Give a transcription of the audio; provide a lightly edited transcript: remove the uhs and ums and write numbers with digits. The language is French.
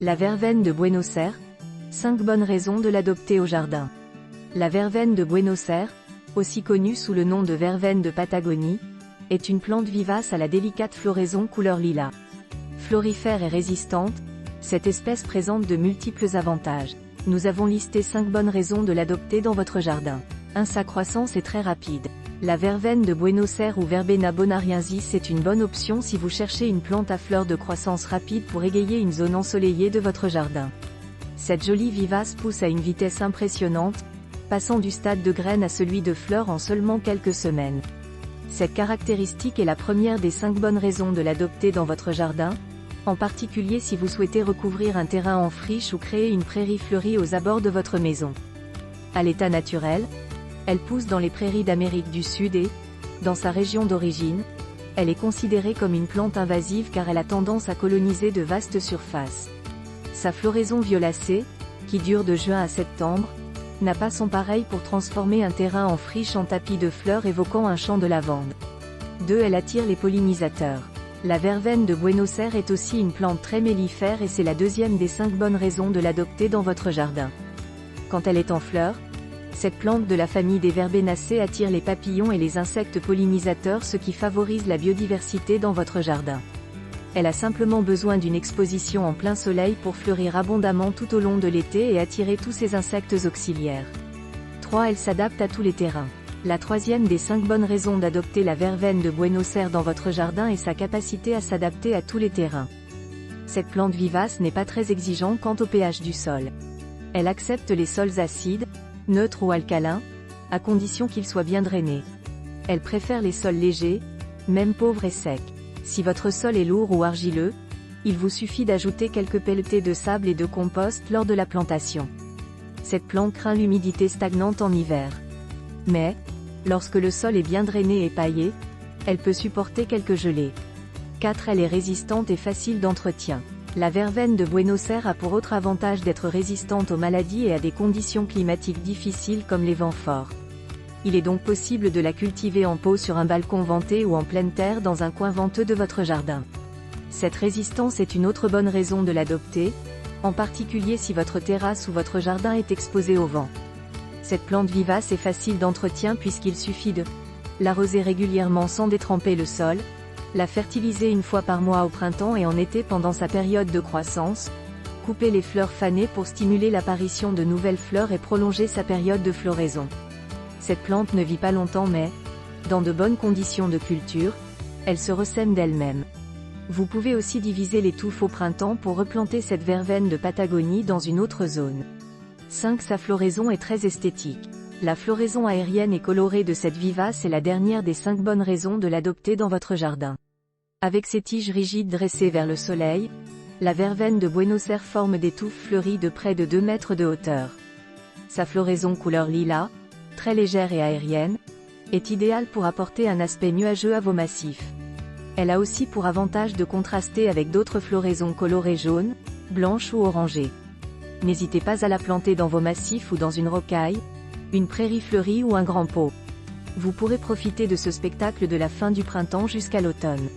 La verveine de Buenos Aires. 5 bonnes raisons de l'adopter au jardin. La verveine de Buenos Aires, aussi connue sous le nom de verveine de Patagonie, est une plante vivace à la délicate floraison couleur lilas. Florifère et résistante, cette espèce présente de multiples avantages. Nous avons listé 5 bonnes raisons de l'adopter dans votre jardin. 1. Sa croissance est très rapide. La verveine de Buenos Aires ou Verbena bonariensis est une bonne option si vous cherchez une plante à fleurs de croissance rapide pour égayer une zone ensoleillée de votre jardin. Cette jolie vivace pousse à une vitesse impressionnante, passant du stade de graine à celui de fleurs en seulement quelques semaines. Cette caractéristique est la première des 5 bonnes raisons de l'adopter dans votre jardin, en particulier si vous souhaitez recouvrir un terrain en friche ou créer une prairie fleurie aux abords de votre maison. À l'état naturel, elle pousse dans les prairies d'Amérique du Sud et, dans sa région d'origine, elle est considérée comme une plante invasive car elle a tendance à coloniser de vastes surfaces. Sa floraison violacée, qui dure de juin à septembre, n'a pas son pareil pour transformer un terrain en friche en tapis de fleurs évoquant un champ de lavande. 2. Elle attire les pollinisateurs. La verveine de Buenos Aires est aussi une plante très mellifère et c'est la deuxième des 5 bonnes raisons de l'adopter dans votre jardin. Quand elle est en fleurs, cette plante de la famille des Verbenacées attire les papillons et les insectes pollinisateurs, ce qui favorise la biodiversité dans votre jardin. Elle a simplement besoin d'une exposition en plein soleil pour fleurir abondamment tout au long de l'été et attirer tous ces insectes auxiliaires. 3. Elle s'adapte à tous les terrains. La troisième des 5 bonnes raisons d'adopter la verveine de Buenos Aires dans votre jardin est sa capacité à s'adapter à tous les terrains. Cette plante vivace n'est pas très exigeante quant au pH du sol. Elle accepte les sols acides, neutres ou alcalins, à condition qu'ils soient bien drainés. Elle préfère les sols légers, même pauvres et secs. Si votre sol est lourd ou argileux, il vous suffit d'ajouter quelques pelletées de sable et de compost lors de la plantation. Cette plante craint l'humidité stagnante en hiver. Mais, lorsque le sol est bien drainé et paillé, elle peut supporter quelques gelées. 4. Elle est résistante et facile d'entretien. La verveine de Buenos Aires a pour autre avantage d'être résistante aux maladies et à des conditions climatiques difficiles comme les vents forts. Il est donc possible de la cultiver en pot sur un balcon venté ou en pleine terre dans un coin venteux de votre jardin. Cette résistance est une autre bonne raison de l'adopter, en particulier si votre terrasse ou votre jardin est exposé au vent. Cette plante vivace est facile d'entretien puisqu'il suffit de l'arroser régulièrement sans détremper le sol, la fertiliser une fois par mois au printemps et en été pendant sa période de croissance, couper les fleurs fanées pour stimuler l'apparition de nouvelles fleurs et prolonger sa période de floraison. Cette plante ne vit pas longtemps mais, dans de bonnes conditions de culture, elle se ressème d'elle-même. Vous pouvez aussi diviser les touffes au printemps pour replanter cette verveine de Patagonie dans une autre zone. 5. Sa floraison est très esthétique. La floraison aérienne et colorée de cette vivace est la dernière des 5 bonnes raisons de l'adopter dans votre jardin. Avec ses tiges rigides dressées vers le soleil, la verveine de Buenos Aires forme des touffes fleuries de près de 2 mètres de hauteur. Sa floraison couleur lilas, très légère et aérienne, est idéale pour apporter un aspect nuageux à vos massifs. Elle a aussi pour avantage de contraster avec d'autres floraisons colorées jaunes, blanches ou orangées. N'hésitez pas à la planter dans vos massifs ou dans une rocaille, une prairie fleurie ou un grand pot. Vous pourrez profiter de ce spectacle de la fin du printemps jusqu'à l'automne.